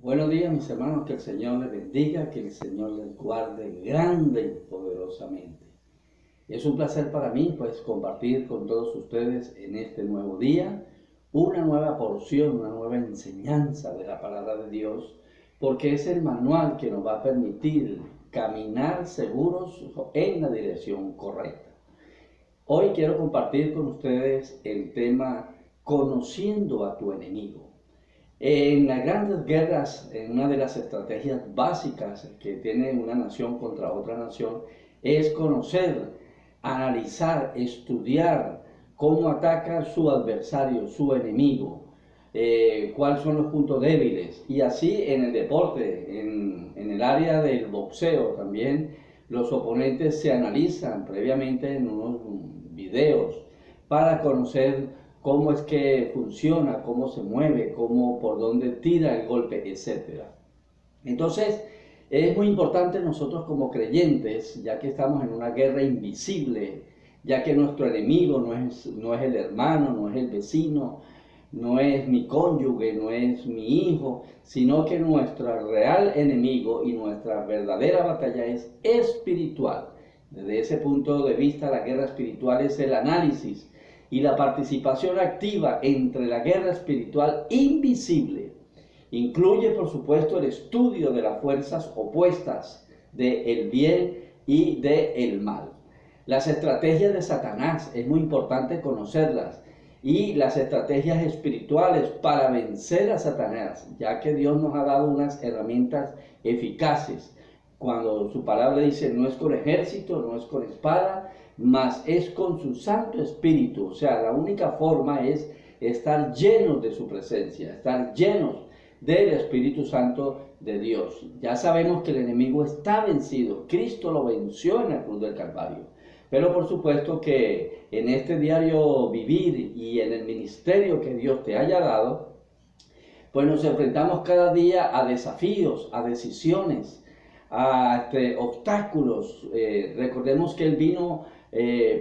Buenos días, mis hermanos, que el Señor les bendiga, que el Señor les guarde grande y poderosamente. Es un placer para mí, pues, compartir con todos ustedes en este nuevo día una nueva porción, una nueva enseñanza de la palabra de Dios, porque es el manual que nos va a permitir caminar seguros en la dirección correcta. Hoy quiero compartir con ustedes el tema conociendo a tu enemigo. En las grandes guerras, en una de las estrategias básicas que tiene una nación contra otra nación, es conocer, analizar, estudiar cómo ataca su adversario, su enemigo, cuáles son los puntos débiles. Y así en el deporte, en el área del boxeo también, los oponentes se analizan previamente en unos videos para conocer cómo es que funciona, cómo se mueve, cómo, por dónde tira el golpe, etc. Entonces, es muy importante nosotros como creyentes, ya que estamos en una guerra invisible, ya que nuestro enemigo no es el hermano, no es el vecino, no es mi cónyuge, no es mi hijo, sino que nuestro real enemigo y nuestra verdadera batalla es espiritual. Desde ese punto de vista, la guerra espiritual es el análisis y la participación activa entre la guerra espiritual invisible. Incluye, por supuesto, el estudio de las fuerzas opuestas del bien y del mal. Las estrategias de Satanás es muy importante conocerlas, y las estrategias espirituales para vencer a Satanás, ya que Dios nos ha dado unas herramientas eficaces. Cuando su palabra dice, no es con ejército, no es con espada, mas es con su Santo Espíritu. O sea, la única forma es estar llenos de su presencia, estar llenos del Espíritu Santo de Dios. Ya sabemos que el enemigo está vencido. Cristo lo venció en la cruz del Calvario. Pero por supuesto que en este diario vivir y en el ministerio que Dios te haya dado, pues nos enfrentamos cada día a desafíos, a decisiones, a obstáculos. Recordemos que Él vino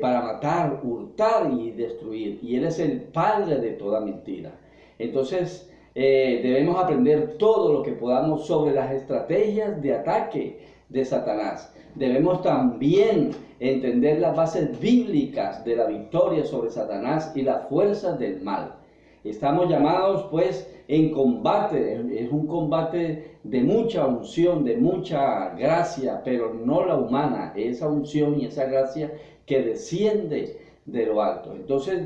para matar, hurtar y destruir, y Él es el padre de toda mentira. Entonces debemos aprender todo lo que podamos sobre las estrategias de ataque de Satanás. Debemos también entender las bases bíblicas de la victoria sobre Satanás y las fuerzas del mal. Estamos llamados pues en combate, es un combate de mucha unción, de mucha gracia, pero no la humana, esa unción y esa gracia que desciende de lo alto. Entonces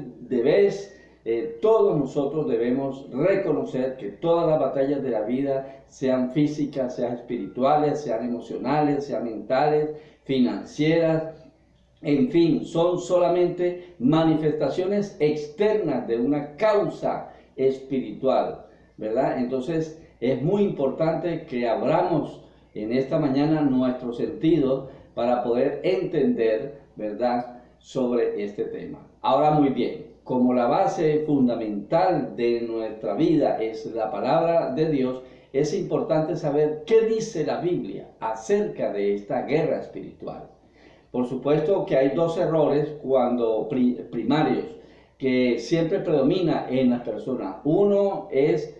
todos nosotros debemos reconocer que todas las batallas de la vida, sean físicas, sean espirituales, sean emocionales, sean mentales, financieras, en fin, son solamente manifestaciones externas de una causa espiritual, ¿verdad? Entonces es muy importante que abramos en esta mañana nuestro sentido para poder entender, ¿verdad?, sobre este tema. Ahora, muy bien, como la base fundamental de nuestra vida es la palabra de Dios, es importante saber qué dice la Biblia acerca de esta guerra espiritual. Por supuesto que hay dos errores primarios que siempre predomina en las personas. Uno es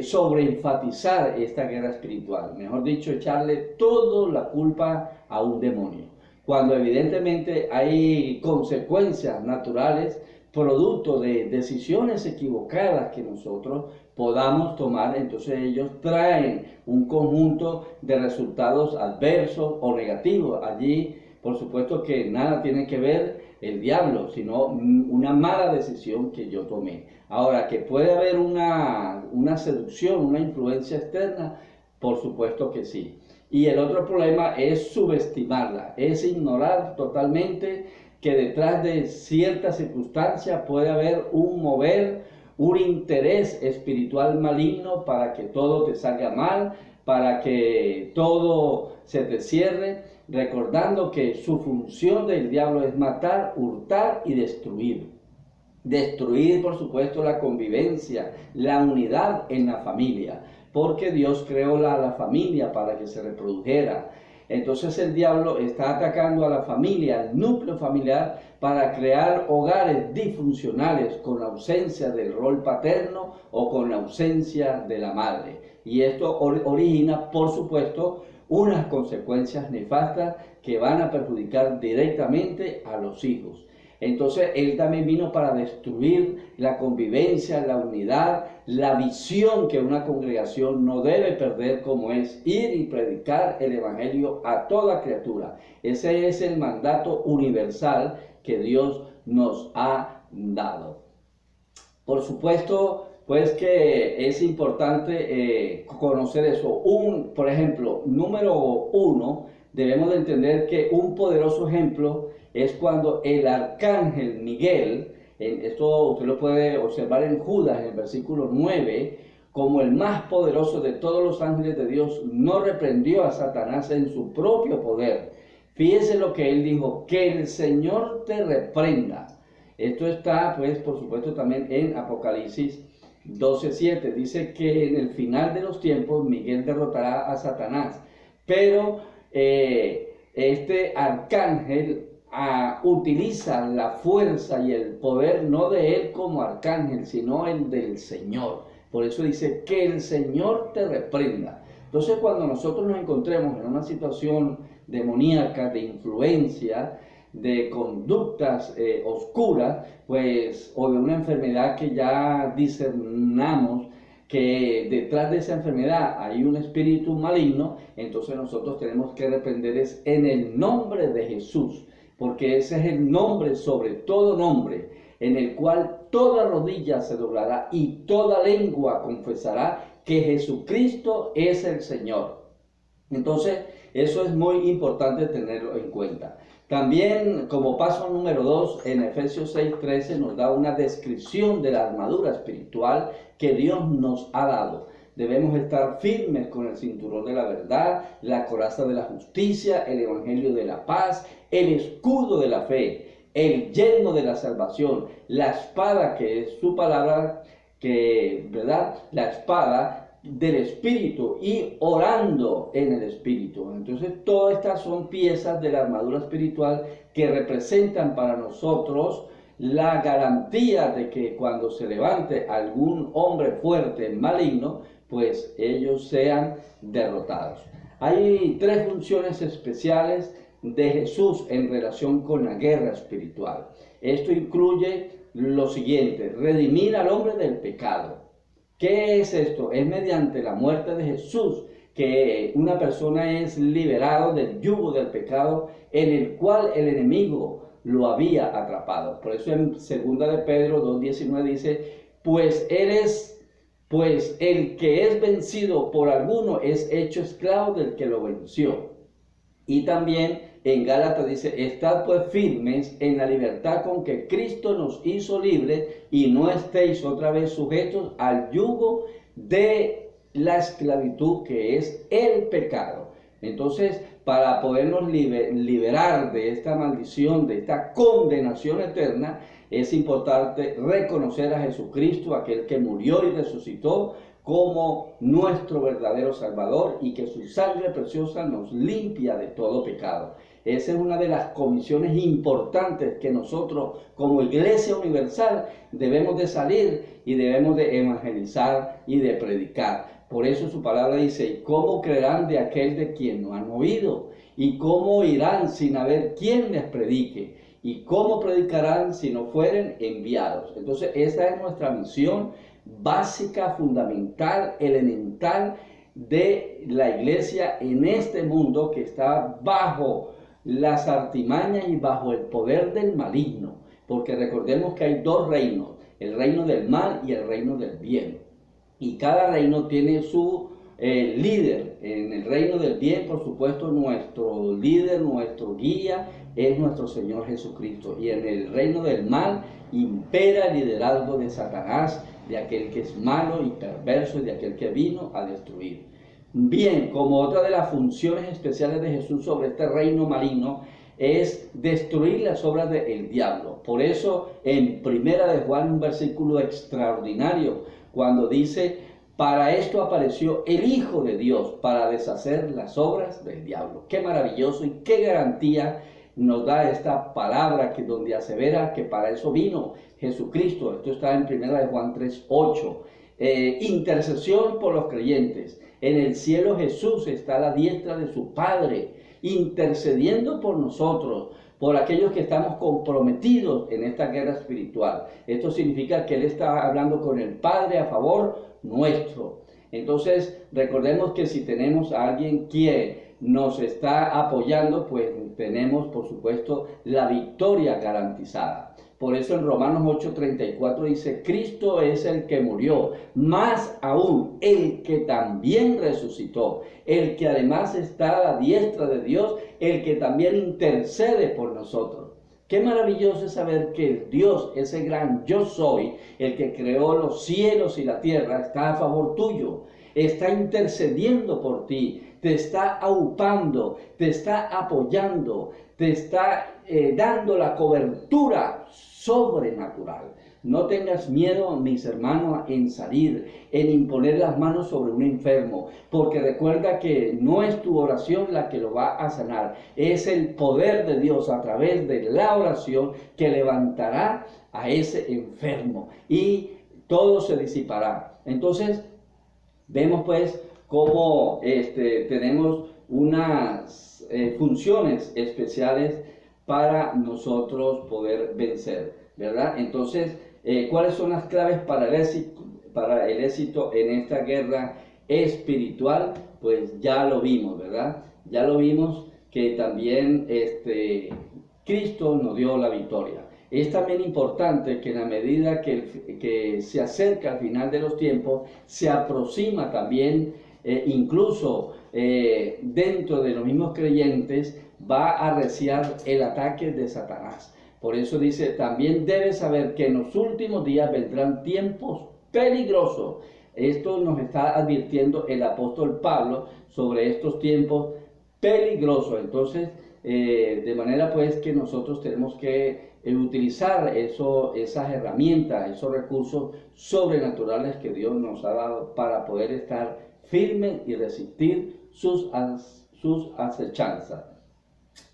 sobreenfatizar esta guerra espiritual, mejor dicho, echarle toda la culpa a un demonio, cuando evidentemente hay consecuencias naturales producto de decisiones equivocadas que nosotros podamos tomar. Entonces ellos traen un conjunto de resultados adversos o negativos. Allí, por supuesto que nada tiene que ver el diablo, sino una mala decisión que yo tomé. Ahora, que puede haber una seducción, una influencia externa, por supuesto que sí. Y el otro problema es subestimarla, es ignorar totalmente que detrás de cierta circunstancia puede haber un mover, un interés espiritual maligno para que todo te salga mal, para que todo se te cierre, recordando que su función del diablo es matar, hurtar y destruir. Destruir, por supuesto, la convivencia, la unidad en la familia, porque Dios creó la familia para que se reprodujera. Entonces el diablo está atacando a la familia, al núcleo familiar, para crear hogares disfuncionales con la ausencia del rol paterno o con la ausencia de la madre. y esto origina, por supuesto, unas consecuencias nefastas que van a perjudicar directamente a los hijos. Entonces Él también vino para destruir la convivencia, la unidad, la visión que una congregación no debe perder, como es ir y predicar el Evangelio a toda criatura. Ese es el mandato universal que Dios nos ha dado. Por supuesto, pues que es importante conocer eso. Por ejemplo, número uno, debemos de entender que un poderoso ejemplo es cuando el arcángel Miguel, esto usted lo puede observar en Judas, en el versículo 9, como el más poderoso de todos los ángeles de Dios, no reprendió a Satanás en su propio poder. Fíjese lo que él dijo: que el Señor te reprenda. Esto está, pues, por supuesto, también en Apocalipsis 12:7. Dice que en el final de los tiempos Miguel derrotará a Satanás. Pero este arcángel utiliza la fuerza y el poder no de él como arcángel, sino el del Señor. Por eso dice: que el Señor te reprenda. Entonces, cuando nosotros nos encontremos en una situación demoníaca, de influencia, de conductas oscuras, pues, o de una enfermedad que ya discernamos que detrás de esa enfermedad hay un espíritu maligno, entonces nosotros tenemos que reprender en el nombre de Jesús, porque ese es el nombre sobre todo nombre, en el cual toda rodilla se doblará y toda lengua confesará que Jesucristo es el Señor. Entonces, eso es muy importante tenerlo en cuenta. También, como paso número 2, en Efesios 6:13 nos da una descripción de la armadura espiritual que Dios nos ha dado. Debemos estar firmes con el cinturón de la verdad, la coraza de la justicia, el evangelio de la paz, el escudo de la fe, el yelmo de la salvación, la espada que es su palabra, ¿verdad? La espada del Espíritu, y orando en el Espíritu. Entonces, todas estas son piezas de la armadura espiritual que representan para nosotros la garantía de que cuando se levante algún hombre fuerte, maligno, pues ellos sean derrotados. Hay tres funciones especiales de Jesús en relación con la guerra espiritual. Esto incluye lo siguiente: redimir al hombre del pecado. ¿Qué es esto? Es mediante la muerte de Jesús que una persona es liberado del yugo del pecado en el cual el enemigo lo había atrapado. Por eso en 2 de Pedro 2:19 dice: pues el que es vencido por alguno es hecho esclavo del que lo venció. Y también en Gálatas dice: estad pues firmes en la libertad con que Cristo nos hizo libres, y no estéis otra vez sujetos al yugo de la esclavitud, que es el pecado. Entonces, para podernos liberar de esta maldición, de esta condenación eterna, es importante reconocer a Jesucristo, aquel que murió y resucitó, como nuestro verdadero Salvador, y que su sangre preciosa nos limpia de todo pecado. Esa es una de las comisiones importantes que nosotros como Iglesia Universal debemos de salir y debemos de evangelizar y de predicar. Por eso su palabra dice: ¿y cómo creerán de aquel de quien no han oído? ¿Y cómo irán sin haber quien les predique? ¿Y cómo predicarán si no fueren enviados? Entonces, esa es nuestra misión básica, fundamental, elemental de la iglesia en este mundo que está bajo las artimañas y bajo el poder del maligno. Porque recordemos que hay dos reinos: el reino del mal y el reino del bien. Y cada reino tiene su líder. En el reino del bien, por supuesto, nuestro líder, nuestro guía es nuestro Señor Jesucristo. Y en el reino del mal impera el liderazgo de Satanás, de aquel que es malo y perverso, y de aquel que vino a destruir. Bien, como otra de las funciones especiales de Jesús sobre este reino maligno es destruir las obras del diablo. Por eso en Primera de Juan, un versículo extraordinario, cuando dice: para esto apareció el Hijo de Dios, para deshacer las obras del diablo. Qué maravilloso y qué garantía nos da esta palabra, que donde asevera que para eso vino Jesucristo. Esto está en Primera de Juan 3:8. intercesión por los creyentes. En el cielo Jesús está a la diestra de su Padre, intercediendo por nosotros, por aquellos que estamos comprometidos en esta guerra espiritual. Esto significa que Él está hablando con el Padre a favor nuestro. Entonces, recordemos que si tenemos a alguien que nos está apoyando, pues tenemos, por supuesto, la victoria garantizada. Por eso en Romanos 8:34 dice, Cristo es el que murió, más aún el que también resucitó, el que además está a la diestra de Dios, el que también intercede por nosotros. Qué maravilloso es saber que Dios, ese gran yo soy, el que creó los cielos y la tierra, está a favor tuyo, está intercediendo por ti, te está aupando, te está apoyando, te está dando la cobertura sobrenatural. No tengas miedo, mis hermanos, en salir, en imponer las manos sobre un enfermo, porque recuerda que no es tu oración la que lo va a sanar, es el poder de Dios a través de la oración que levantará a ese enfermo y todo se disipará. Entonces, vemos pues cómo tenemos unas funciones especiales para nosotros poder vencer, ¿verdad? Entonces, ¿cuáles son las claves para el éxito en esta guerra espiritual? Pues ya lo vimos, ¿verdad? Ya lo vimos que también Cristo nos dio la victoria. Es también importante que en la medida que se acerca al final de los tiempos, se aproxima también, incluso dentro de los mismos creyentes, va a arreciar el ataque de Satanás. Por eso dice, también debes saber que en los últimos días vendrán tiempos peligrosos. Esto nos está advirtiendo el apóstol Pablo sobre estos tiempos peligrosos. Entonces, de manera pues que nosotros tenemos que utilizar esas herramientas, esos recursos sobrenaturales que Dios nos ha dado para poder estar firmes y resistir sus acechanzas.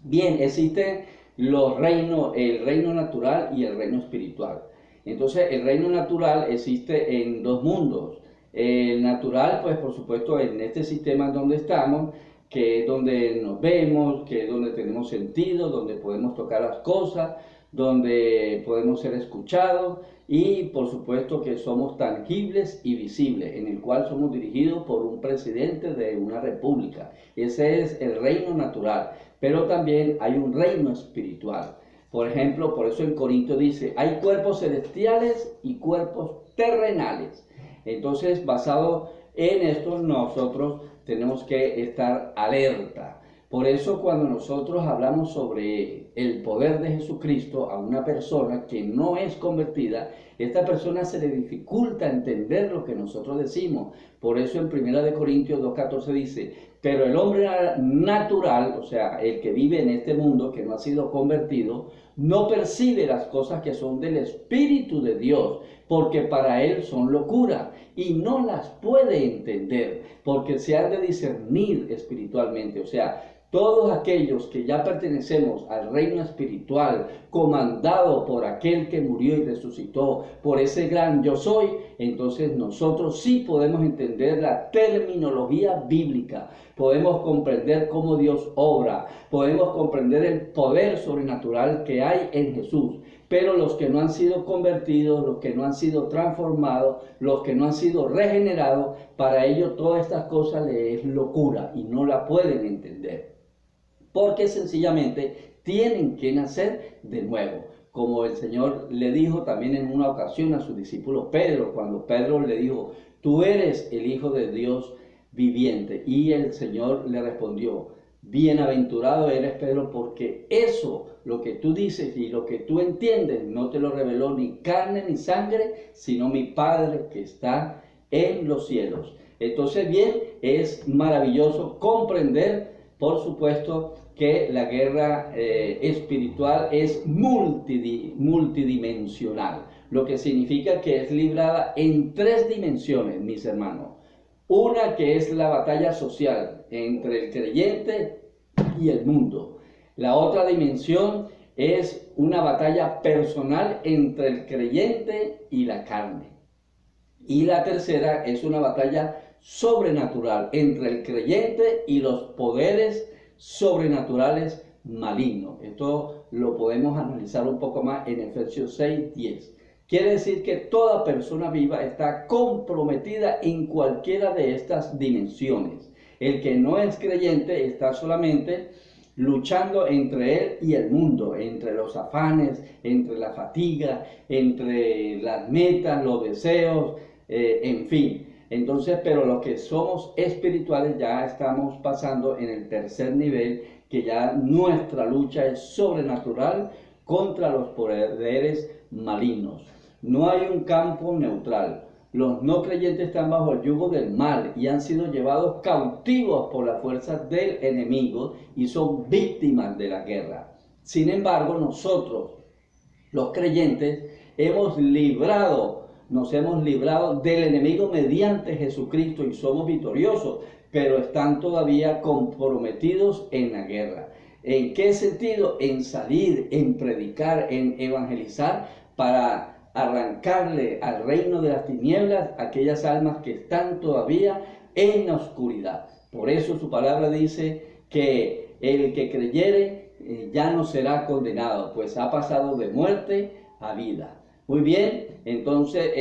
Bien, existen los reinos, el reino natural y el reino espiritual. Entonces, el reino natural existe en dos mundos. El natural, pues por supuesto, en este sistema donde estamos, que es donde nos vemos, que es donde tenemos sentido, donde podemos tocar las cosas, donde podemos ser escuchados y por supuesto que somos tangibles y visibles, en el cual somos dirigidos por un presidente de una república. Ese es el reino natural, pero también hay un reino espiritual. Por ejemplo, por eso en Corinto dice, hay cuerpos celestiales y cuerpos terrenales. Entonces, basado en esto, nosotros tenemos que estar alerta. Por eso cuando nosotros hablamos sobre el poder de Jesucristo a una persona que no es convertida, esta persona se le dificulta entender lo que nosotros decimos. Por eso en 1 Corintios 2:14 dice, pero el hombre natural, o sea, el que vive en este mundo, que no ha sido convertido, no percibe las cosas que son del Espíritu de Dios, porque para él son locura y no las puede entender, porque se han de discernir espiritualmente. O sea, todos aquellos que ya pertenecemos al reino espiritual, comandado por aquel que murió y resucitó, por ese gran yo soy, entonces nosotros sí podemos entender la terminología bíblica, podemos comprender cómo Dios obra, podemos comprender el poder sobrenatural que hay en Jesús. Pero los que no han sido convertidos, los que no han sido transformados, los que no han sido regenerados, para ellos todas estas cosas les es locura y no la pueden entender. Porque sencillamente tienen que nacer de nuevo. Como el Señor le dijo también en una ocasión a su discípulo Pedro, cuando Pedro le dijo, tú eres el Hijo de Dios viviente. Y el Señor le respondió, bienaventurado eres Pedro, porque eso, lo que tú dices y lo que tú entiendes, no te lo reveló ni carne ni sangre, sino mi Padre que está en los cielos. Entonces bien, es maravilloso comprender, por supuesto, que la guerra espiritual es multidimensional, lo que significa que es librada en tres dimensiones, mis hermanos. Una que es la batalla social entre el creyente y el mundo. La otra dimensión es una batalla personal entre el creyente y la carne. Y la tercera es una batalla sobrenatural entre el creyente y los poderes sobrenaturales malignos. Esto lo podemos analizar un poco más en Efesios 6:10. Quiere decir que toda persona viva está comprometida en cualquiera de estas dimensiones. El que no es creyente está solamente luchando entre él y el mundo, entre los afanes, entre la fatiga, entre las metas, los deseos, en fin. Entonces, pero los que somos espirituales ya estamos pasando en el tercer nivel, que ya nuestra lucha es sobrenatural contra los poderes malignos. No hay un campo neutral. Los no creyentes están bajo el yugo del mal y han sido llevados cautivos por las fuerzas del enemigo y son víctimas de la guerra. Sin embargo, nosotros, los creyentes, nos hemos librado del enemigo mediante Jesucristo y somos victoriosos, pero están todavía comprometidos en la guerra. ¿En qué sentido? En salir, en predicar, en evangelizar para arrancarle al reino de las tinieblas aquellas almas que están todavía en la oscuridad. Por eso su palabra dice que el que creyere ya no será condenado, pues ha pasado de muerte a vida. Muy bien, entonces,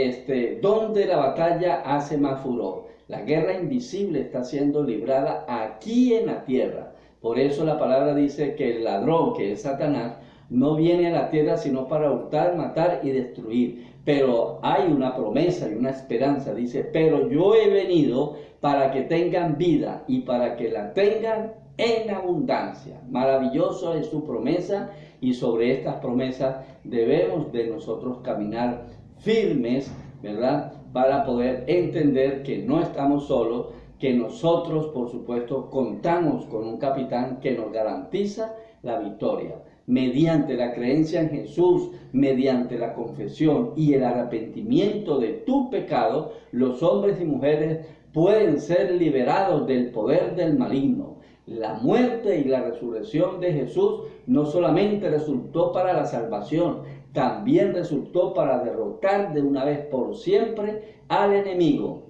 ¿dónde la batalla hace más furor? La guerra invisible está siendo librada aquí en la tierra. Por eso la palabra dice que el ladrón, que es Satanás, no viene a la tierra sino para hurtar, matar y destruir. Pero hay una promesa y una esperanza. Dice, pero yo he venido para que tengan vida y para que la tengan en abundancia. Maravilloso es su promesa y sobre estas promesas debemos de nosotros caminar firmes, ¿verdad? Para poder entender que no estamos solos, que nosotros, por supuesto, contamos con un capitán que nos garantiza la victoria. Mediante la creencia en Jesús, mediante la confesión y el arrepentimiento de tu pecado, los hombres y mujeres pueden ser liberados del poder del maligno. La muerte y la resurrección de Jesús no solamente resultó para la salvación, también resultó para derrotar de una vez por siempre al enemigo.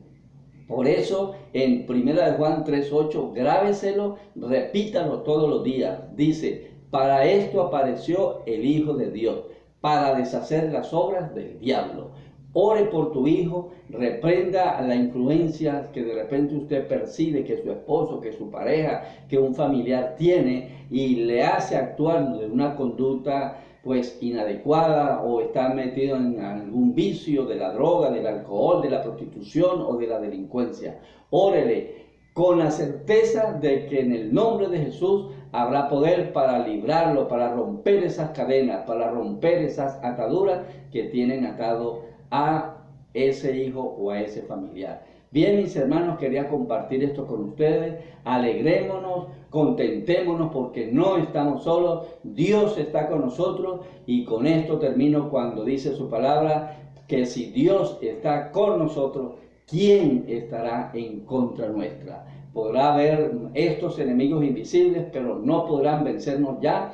Por eso, en 1 Juan 3:8, grábeselo, repítalo todos los días. Dice, para esto apareció el Hijo de Dios, para deshacer las obras del diablo. Ore por tu hijo, reprenda la influencia que de repente usted percibe que su esposo, que su pareja, que un familiar tiene y le hace actuar de una conducta pues inadecuada o está metido en algún vicio de la droga, del alcohol, de la prostitución o de la delincuencia. Órele con la certeza de que en el nombre de Jesús habrá poder para librarlo, para romper esas cadenas, para romper esas ataduras que tienen atado a ese hijo o a ese familiar. Bien, mis hermanos, quería compartir esto con ustedes. Alegrémonos, contentémonos porque no estamos solos. Dios está con nosotros y con esto termino cuando dice su palabra que si Dios está con nosotros, ¿quién estará en contra nuestra? Podrá haber estos enemigos invisibles, pero no podrán vencernos ya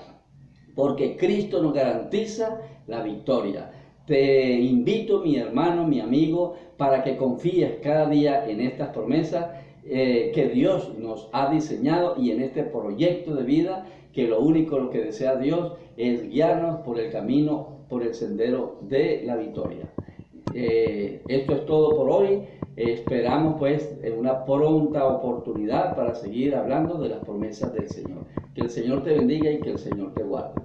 porque Cristo nos garantiza la victoria. Te invito, mi hermano, mi amigo, para que confíes cada día en estas promesas que Dios nos ha diseñado y en este proyecto de vida, que lo que desea Dios es guiarnos por el camino, por el sendero de la victoria. Esto es todo por hoy. Esperamos pues una pronta oportunidad para seguir hablando de las promesas del Señor. Que el Señor te bendiga y que el Señor te guarde.